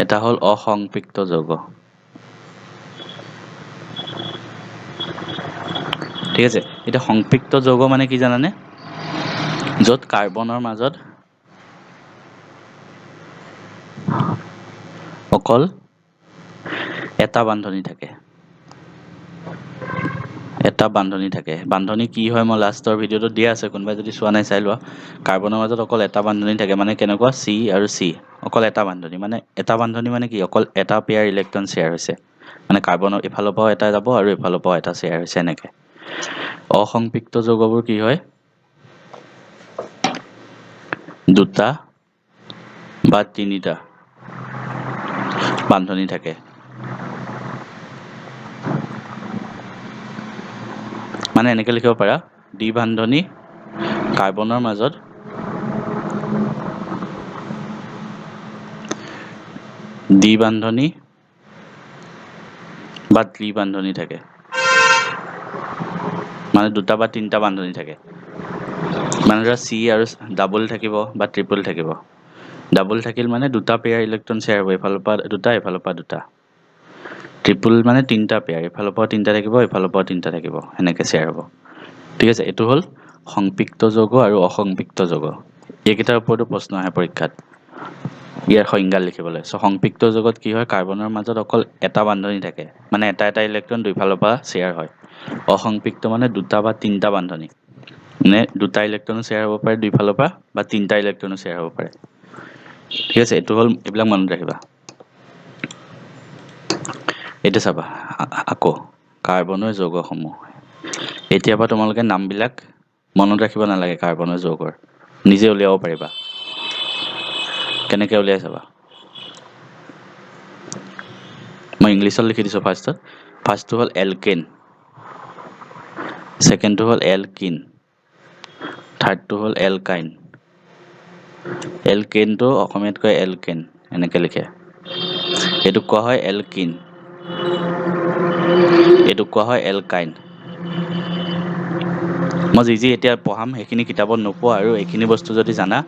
এটা হল অসংপৃক্ত যৌগ ঠিক আছে এটা সংপৃক্ত যৌগ মানে কি জানানে যত কাৰ্বনৰ মাজত অকল এটা বান্ধনী থাকে বান্ধনী কি হয় মই লাষ্টৰ ভিডিওটো দিয়া আছে কোনবাই যদি চোৱা নাই চাই লোৱা কাৰ্বনৰ মাজত অকল এটা বান্ধনী থাকে মানে কেনেকুৱা C আৰু C অকল এটা বান্ধনী মানে কি অকল এটা পেয়াৰ ইলেক্ট্ৰন শ্বেয়াৰ হৈছে মানে কাৰ্বনৰ ইফালৰ পৰা এটা যাব আৰু ইফালৰ পৰা এটা শ্বেয়াৰ হৈছে এনেকে অসংপৃক্ত যৌগবোৰ কি হয় দুটা বা তিনিটা বান্ধনী থাকে মানে এনেকে লিখিব পাৰা দ্বি বান্ধনী কাৰ্বনৰ মাজত দ্বি বান্ধনী বা ত্ৰি বান্ধনী থাকে মানে দুটা বা তিনিটা বান্ধনী থাকে মানে ধৰা C আৰু ডাবল থাকিব বা ট্ৰিপল থাকিব ডাবল থাকিল মানে দুটা পেয়াৰ ইলেক্ট্ৰন শ্বেয়াৰ হ'ব ইফালৰ পৰা দুটা ট্ৰিপল মানে তিনিটা পেয়াৰ ইফালৰ পৰা তিনিটা থাকিব ইফালৰ পৰা তিনিটা থাকিব এনেকে শ্বেয়াৰ হ'ব ঠিক আছে এইটো হ'ল সংপৃক্ত যৌগ আৰু অসংপৃক্ত যৌগ এইকেইটাৰ ওপৰতো প্ৰশ্ন আহে পৰীক্ষাত ইয়াৰ সংজ্ঞা লিখিবলৈ সো সংপৃক্ত যৌগত কি হয় কাৰ্বনৰ মাজত অকল এটা বান্ধনী থাকে মানে এটা ইলেক্ট্ৰন দুইফালৰ পৰা শ্বেয়াৰ হয় অসংপৃক্ত মানে দুটা বা তিনিটা বান্ধনী মানে দুটা ইলেক্ট্ৰন শ্বেয়াৰ হ'ব পাৰে দুইফালৰ পৰা বা তিনিটা ইলেক্ট্ৰন শ্বেয়াৰ হ'ব পাৰে ঠিক আছে এইটো হ'ল এইবিলাক মনত ৰাখিবা এটা চাবা আকৌ কাৰ্বনৰ যৌগসমূহ এতিয়া পৰা তোমালোকে নামবিলাক মনত ৰাখিব নালাগে কাৰ্বনৰ যৌগৰ নিজে উলিয়াব পাৰিবা কেনেকৈ উলিয়াই চাবা মই ইংলিছত লিখি দিছোঁ ফাৰ্ষ্টটো হ'ল এলকেন সেকেন্ডটো হ'ল এলকিন থাৰ্ডটো হ'ল এলকাইন এলকেনটো অসমীয়াত কয় এলকেন এনেকৈ লিখে এইটো কোৱা হয় এলকিন এইটো কোৱা হয় এলকাইন মই যি এতিয়া পঢ়াম সেইখিনি কিতাপত নোপোৱা আৰু এইখিনি বস্তু যদি জানা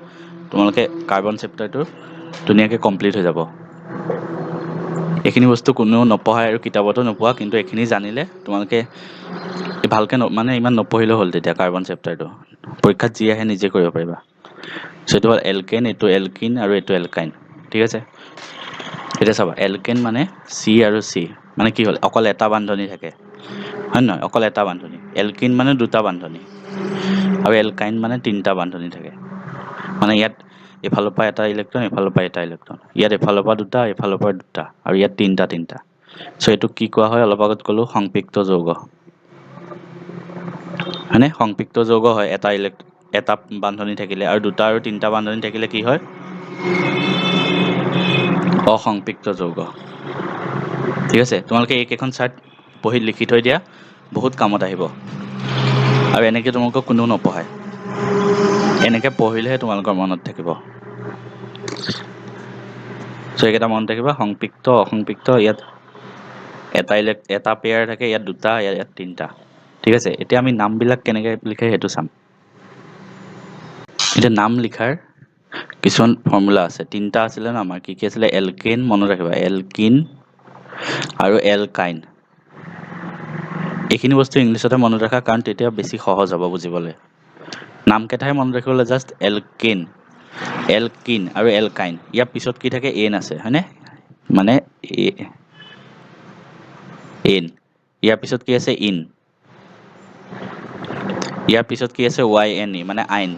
তোমালোকে কাৰ্বন চেপ্টাৰটো ধুনীয়াকৈ কমপ্লিট হৈ যাব এইখিনি বস্তু কোনেও নপঢ়ায় আৰু কিতাপতো নোপোৱা কিন্তু এইখিনি জানিলে তোমালোকে ভালকৈ মানে ইমান নপঢ়িলেও হ'ল তেতিয়া কাৰ্বন চেপ্টাৰটো পৰীক্ষাত যি আহে নিজে কৰিব পাৰিবা সো এইটো হ'ল এলকেন এইটো এলকিন আৰু এইটো এলকাইন ঠিক আছে এতিয়া চাবা এলকেন মানে C আৰু C মানে কি হ'ল অকল এটা বান্ধনী থাকে হয় নহয় অকল এটা বান্ধনী এলকিন মানে দুটা বান্ধনী আৰু এলকাইন মানে তিনিটা বান্ধনী থাকে মানে ইয়াত এফালৰ পৰা এটা ইলেক্ট্ৰন এফালৰ পৰা এটা ইলেক্ট্ৰন ইয়াত এফালৰ পৰা দুটা এফালৰ পৰা দুটা আৰু ইয়াত তিনিটা সো এইটো কি কোৱা হয় অলপ আগত ক'লো সংপৃক্ত যৌগ মানে সংপৃক্ত যৌগ হয় এটা বান্ধনী থাকিলে আৰু দুটা আৰু তিনিটা বান্ধনী থাকিলে কি হয় অসংপৃক্ত যৌগ ঠিক আছে তোমালোকে এইকেইখন চাৰ্ট পঢ়ি লিখি থৈ দিয়া বহুত কামত আহিব আৰু এনেকৈ তোমালোকক কোনেও নপঢ়ায় এনেকৈ পঢ়িলেহে তোমালোকৰ মনত থাকিব সো এইকেইটা মনত ৰাখিবা সংপৃক্ত অসংপৃক্ত ইয়াত এটা পেয়াৰ থাকে ইয়াত দুটা ইয়াত তিনিটা ঠিক আছে এতিয়া আমি নামবিলাক কেনেকৈ লিখে সেইটো চাম এতিয়া নাম লিখাৰ কিছুমান ফৰ্মুলা আছে তিনিটা আছিলে ন আমাৰ কি আছিলে এলকেন মনত ৰাখিবা এলকিন আৰু এলকাইন এইখিনি বস্তু ইংলিছতে মনত ৰাখা কাৰণ তেতিয়া বেছি সহজ হ'ব বুজিবলৈ নামকেইটাহে মনত ৰাখিবলৈ জাষ্ট এলকিন আৰু এলকাইন ইয়াৰ পিছত কি থাকে এন আছে হয়নে মানে এন ইয়াৰ পিছত কি আছে ইন ইয়াৰ পিছত কি আছে YNE মানে আইন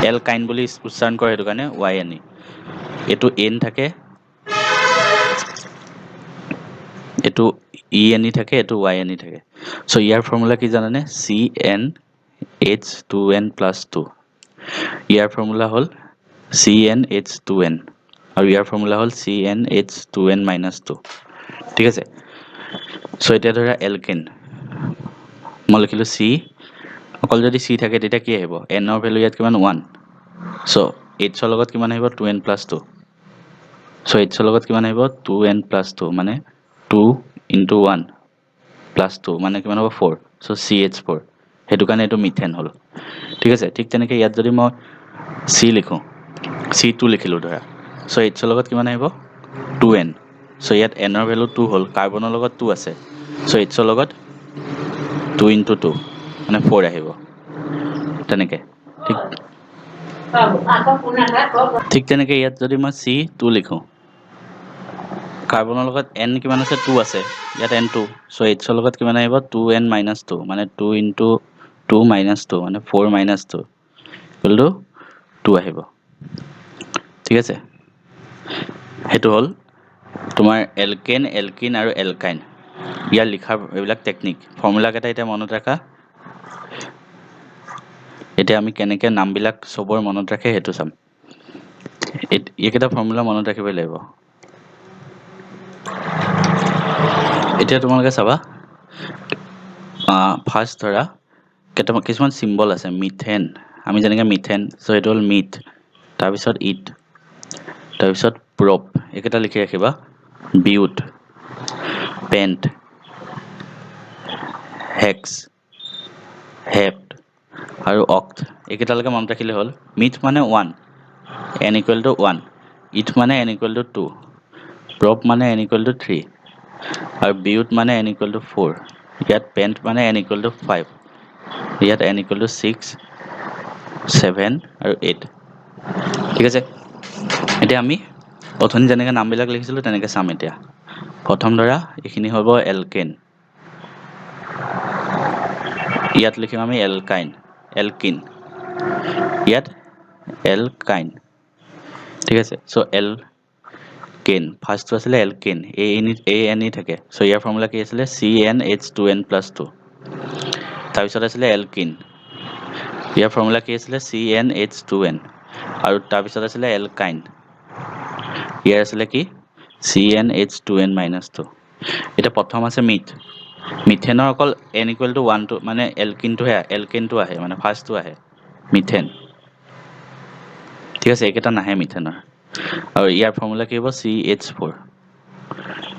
এলকাইন বুলি উচ্চাৰণ কৰে সেইটো কাৰণে YNE এইটো এন থাকে এইটো ENE থাকে এইটো YNE থাকে সো ইয়াৰ ফৰ্মুলা কি জানানে CnH2n+2 ইয়াৰ ফৰ্মুলা হ'ল CnH2n আৰু ইয়াৰ ফৰ্মুলা হ'ল CnH2n-2 ঠিক আছে সো এতিয়া ধৰা এলকেন মই লিখিলো C অকল যদি C থাকে তেতিয়া কি আহিব n ৰ ভ্যালু ইয়াত কিমান 1 সো H ৰ লগত কিমান আহিব 2n+2 সো H ৰ লগত কিমান আহিব 2n+2 মানে 2 × 1 + 2 মানে কিমান হ'ব 4 সো CH4 সেইটো কাৰণে এইটো মিথেন হ'ল ঠিক আছে ঠিক তেনেকৈ ইয়াত যদি মই C লিখোঁ C2 লিখিলোঁ ধৰা সো H ৰ লগত কিমান আহিব 2n সো ইয়াত n ৰ ভ্যালু 2 হ'ল কাৰ্বনৰ লগত 2 আছে সো h ৰ লগত 2 * 2 মানে 4 আহিব তেনেকে ঠিক ঠিক তেনেকে ইয়াত যদি মই C2 লিখো কাৰ্বনৰ লগত n কিমান আছে 2 আছে ইয়াত n2 সো h ৰ লগত কিমান আহিব 2n - 2 মানে 2 * 2 - 2 মানে 4 - 2 ইকুৱেল টু 2 আহিব ঠিক আছে হেতু হল তোমাৰ এলকেন এলকিন আৰু এলকাইন ইয়াৰ লিখাৰ এইবিলাক টেকনিক ফৰ্মুলা কেইটা এটা মনত ৰাখা এতিয়া আমি কেনেকৈ নামবিলাক সবৰ মনত ৰাখে হেতু চাম এইকেইটা ফৰ্মুলা মনত ৰাখিব লাগিব এতিয়া তোমালোকে চাবা ফাৰ্স্ট ধৰা কিছুমান সিম্বল আছে মিথেন আমি যেনেকৈ মিথেন সো এটো হল মিথ তাৰ পিছত ইট তাৰ পিছত প্ৰপ এইকেইটা লিখি ৰাখিবা বিউট পেন্ট হেক্স হেপ্ট আৰু অক্ট এইকেইটালৈকে মনত ৰাখিলে হ'ল মিথ মানে 1 n = 1 ইট মানে n = 2 প্ৰপ মানে n = 3 আৰু বিউট মানে n = 4 ইয়াত পেন্ট মানে n = 5 ইয়াত n = 6 7 আৰু 8 ঠিক আছে এতিয়া আমি অথনি যেনেকৈ নামবিলাক লিখিছিলোঁ তেনেকৈ চাম এতিয়া প্ৰথম ধৰা এইখিনি হ'ব এলকেন ইয়াত লিখিম আমি এলকাইন এলকিন ইয়াত এলকাইন ঠিক আছে সো এলকেন ফাৰ্স্টটো আছিলে এলকেন এ থাকে সো ইয়াৰ ফৰ্মুলা কি আছিলে CnH2n+2 তাৰ পিছত আছিলে এলকিন ইয়াৰ ফৰ্মুলা কি আছিলে CnH2n আৰু তাৰ পিছত আছিলে এলকাইন ইয়াৰ আছিলে কি CnH2n-2 এটা প্ৰথম আছে মিথেনৰ অকল n = 1 মানে এলকেনটো আহে মানে ফাৰ্স্টটো আহে মিথেন ঠিক আছে এইকেইটা নাহে মিথেনৰ আৰু ইয়াৰ ফৰ্মুলা কি হ'ব CH4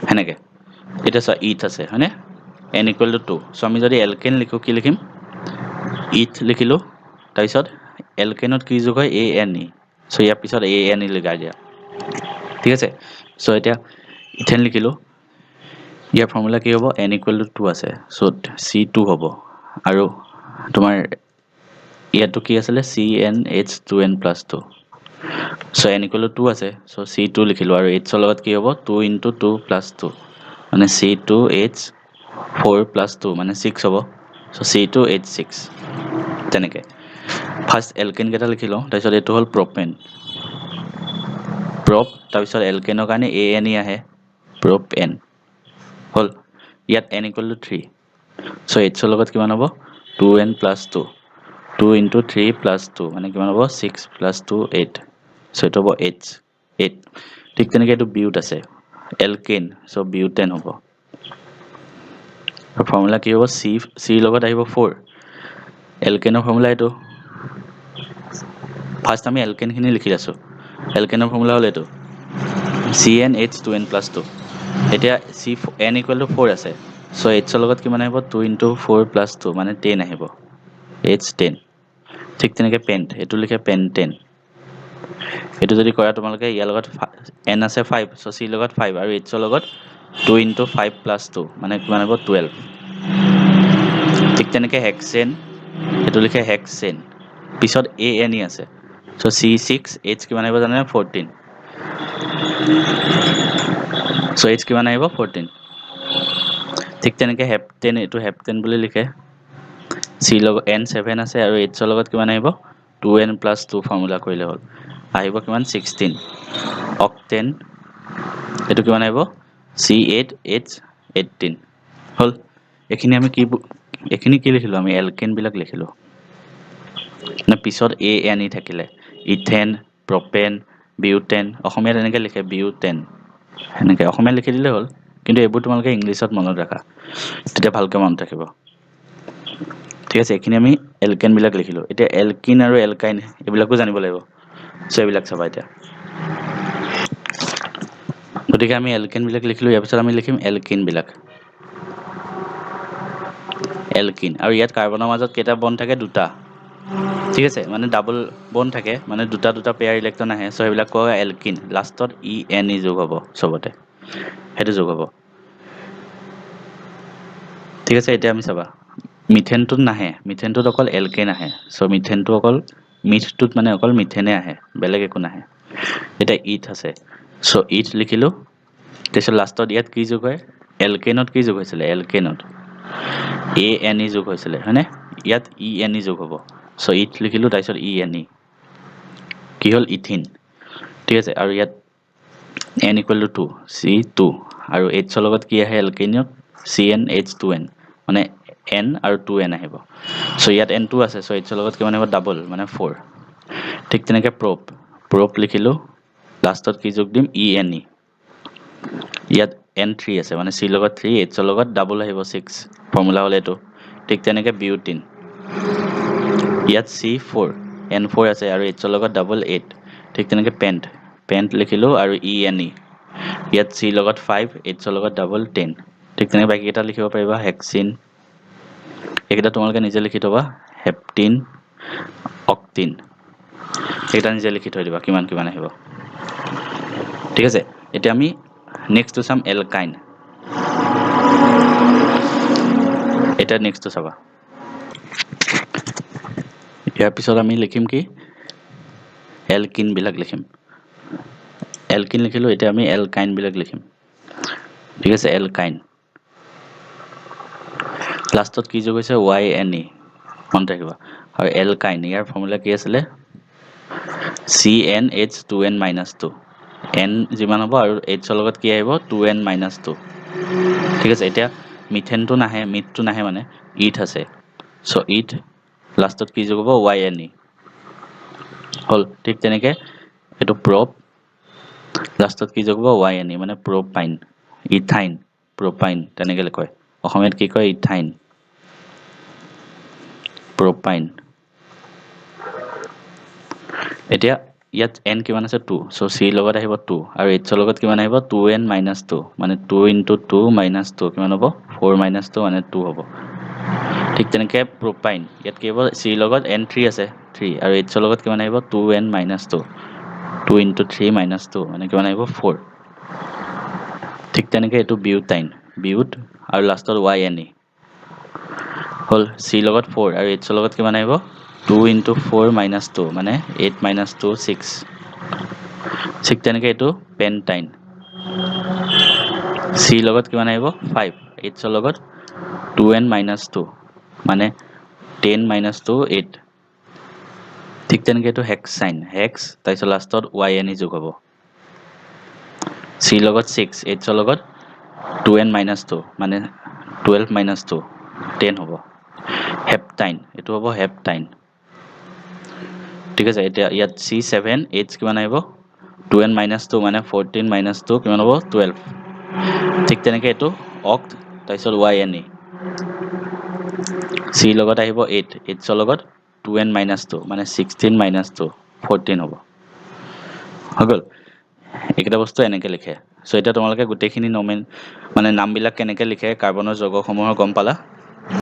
হেনেকে এটা চোৱা ইথ আছে হয়নে n = 2 সো আমি যদি এলকেন লিখো কি লিখিম ইথ লিখিলো তাৰ পিছত এলকেনত কি যোগ হয় ANE সো ইয়াৰ পিছত ANE লগাই দিয়া ঠিক আছে সো এতিয়া ইথেন লিখিলো ইয়াৰ ফৰ্মুলা কি হ'ব n = 2 আছে সো C2 হ'ব আৰু তোমাৰ ইয়াতো কি আছিলে CnH2n+2 সো n = 2 আছে সো C2 লিখিলো আৰু h ৰ লগত কি হ'ব 2 * 2 + 2 মানে C2H4+2 মানে 6 হ'ব সো C2H6 তেনেকে ফাৰ্স্ট এলকেন কেইটা লিখি লওঁ তাৰ পিছত এটো হ'ল প্ৰপেন প্ৰপ তাৰ পিছত এলকেনৰ কাৰণে ANE আহে প্ৰপেন হল ইয়াত n = 3 সো h ৰ লগত কিমান হ'ব 2n + 2 2 * 3 + 2 মানে কিমান হ'ব 6 + 2 8 সো এটো হ'ব H8 ঠিক তেনেকৈ এটো বিউট আছে এলকেন সো বিউটেন হ'ব ফৰ্মুলা কি হ'ব C লগত আহিব 4 এলকেনৰ ফৰ্মুলা এটো ফাৰ্স্ট আমি এলকেন খিনি লিখি আছো এলকেনৰ ফৰ্মুলা হ'ল এটো CnH2n+2 এতিয়া n = 4 আছে সো h ৰ লগত কিমান আহিব 2 * 4 + 2 মানে 10 আহিব H10 ঠিক তেনেকৈ পেন্ট এটো লিখে পেন্টেন এটো যদি কৰা তোমালোকে ইয়াৰ লগত n আছে 5 সো c লগত 5 আৰু h ৰ লগত 2 * 5 + 2 মানে কিমান হ'ব 12 ঠিক তেনেকৈ হেক্সেন এটো লিখে হেক্সেন পিছত ANE আছে সো C6H কিমান আহিব জানে 14 সো h কিমান আহিব 14 ঠিক তেনেকৈ হেপ্টেন এটো হেপ্টেন বুলি লিখে C লগত n7 আছে আৰু h ৰ লগত কিমান আহিব 2n + 2 ফৰ্মুলা কৰিলে হ'ল আহিব কিমান 16 অক্টেন এটো কিমান আহিব C8H18 হল এখিনি আমি কি লিখিলো আমি এলকেন বিলাক লিখিলো না পিছত ANE থাকিলে ইথেন প্ৰপেন বিউটেন অসমীয়াত এনেকৈ লিখে বিউটেন এনেকৈ অসমীয়াত লিখি দিলে হ'ল কিন্তু এইবোৰ তোমালোকে ইংলিছত মনত ৰাখা তেতিয়া ভালকৈ মনত ৰাখিব ঠিক আছে এখিনি আমি এলকেন বিলাক লিখিলো এতিয়া এলকিন আৰু এলকাইন এইবিলাকো জানিব লাগিব সো এইবিলাক চাবা এতিয়া গতিকে আমি এলকেন বিলাক লিখিলো ইয়াৰ পিছত আমি লিখিম এলকিন বিলাক এলকিন আৰু ইয়াত কাৰ্বনৰ মাজত কেইটা বন্ড থাকে দুটা ঠিক আছে মানে ডাবল বন্ড থাকে মানে দুটা দুটা পেয়াৰ ইলেক্ট্ৰন আহে সো সেইবিলাক কয় এলকিন লাষ্টত ই যোগ হ'ব সবতে সেইটো যোগ হ'ব ঠিক আছে এতিয়া আমি চাবা মিথেনটোত নাহে মিথেনটোত অকল এলকেন আহে সো মিথেনটো অকল মিথটোত মানে অকল মিথেনে আহে বেলেগ একো নাহে এটা ইথ আছে সো ইথ লিখিলো তাৰপিছত লাষ্টত ইয়াত কি যোগ হয় এলকেনত কি যোগ হৈছিলে এলকেনত ই যোগ হৈছিলে হয়নে ইয়াত ই যোগ হ'ব সো ইথ লিখিলো তাৰপিছত ই কি হ'ল ইথিন ঠিক আছে আৰু ইয়াত n equal to 2 c2 আৰু h ৰ লগত কি আহে এলকেনত CnH2n মানে n আৰু 2n আহিব সো ইয়াত n2 আছে সো h ৰ লগত কিমান আহিব ডাবল মানে 4 ঠিক তেনেকৈ প্ৰোপ লিখিলো লাষ্টত কি যোগ দিম ene ইয়াত n3 আছে মানে c লগত 3 h ৰ লগত ডাবল আহিব 6 ফৰ্মুলা হ'ল এইটো ঠিক তেনেকৈ বিউটিন ইয়াত c4 n4 আছে আৰু h ৰ লগত ডাবল 8 ঠিক তেনেকৈ পেন্ট লিখিলো আৰু ene ইয়াত c লগত 5 h ৰ লগত ডাবল 10 ঠিক তেনেকৈ বাকি এটা লিখিব পাৰিবা হেক্সিন এইকেইটা তোমালোকে নিজে লিখি থবা হেপ্টিন অক্টিন এইকেইটা নিজে লিখি থৈ দিবা কিমান কিমান আহিব ঠিক আছে এতিয়া আমি নেক্সটটো চাম এলকাইন এটা নেক্সটটো চাবা ইয়াৰ পিছত আমি লিখিম কি এলকিন বিলাক লিখিম এলকিন লিখিলো এতিয়া আমি এলকাইন বিলাক লিখিম ঠিক আছে এলকাইন লাষ্টত কি যোগ হৈছে ine মনত ৰাখিবা আৰু এলকাইন ইয়াৰ ফৰ্মুলা কি আছিলে CnH2n - 2 n যিমান হ'ব আৰু h ৰ লগত কি আহিব 2n - 2 ঠিক আছে এতিয়া মিথেনটো নাহে মিথটো নাহে মানে ইথ আছে সো ইথ লাষ্টত কি যোগ হ'ব ine হল ঠিক তেনেকৈ এটো প্ৰপ লাষ্টত কি যোগ হ'ব ine মানে প্ৰপাইন ইথাইন প্ৰপাইন তেনেকৈ কয় অসমীয়াত কি কয় ইথাইন প্ৰপাইন এতিয়া ইয়াত n কিমান আছে 2 সো c লগত আহিব 2 আৰু h ৰ লগত কিমান আহিব 2n - 2 মানে 2 * 2 - 2 কিমান হ'ব 4 - 2 মানে 2 হ'ব ঠিক তেনেকৈ প্ৰপাইন ইয়াত কি হ'ব c লগত n3 আছে 3 আৰু h ৰ লগত কিমান আহিব 2n - 2 2 * 3 - 2 মানে কিমান আহিব 4 ঠিক তেনেকৈ এইটো বিউটাইন বিউট আৰু লাষ্টত ine হল c লগত 4 আৰু h ৰ লগত কিমান আহিব 2 * 4 - 2 মানে 8 - 2 6 ঠিক তেনেকৈ এইটো পেন্টাইন c লগত কিমান আহিব 5 h ৰ লগত 2n - 2 মানে 10 - 2 8 ঠিক তেনেকৈ এইটো হেক্সাইন হেক্স তাৰপিছত লাষ্টত ine যোগ হ'ব c লগত 6 h ৰ লগত 2n - 2 মানে 12 - 2 10 হ'ব হেপ্টাইন এইটো হ'ব হেপ্টাইন ঠিক আছে এতিয়া ইয়াত C7 H কিমান আহিব 2n - 2 মানে 14 - 2 কিমান হ'ব 12 ঠিক তেনেকৈ এইটো অক্ট তাৰপিছত ine C লগত আহিব 8 H ৰ লগত 2n - 2 মানে 16 - 2 14 হ'ব হৈ গ'ল এইকেইটা বস্তু এনেকৈ লিখে সো এতিয়া তোমালোকে গোটেইখিনি মানে নামবিলাক কেনেকৈ লিখে কাৰ্বনৰ যৌগসমূহৰ গম পালা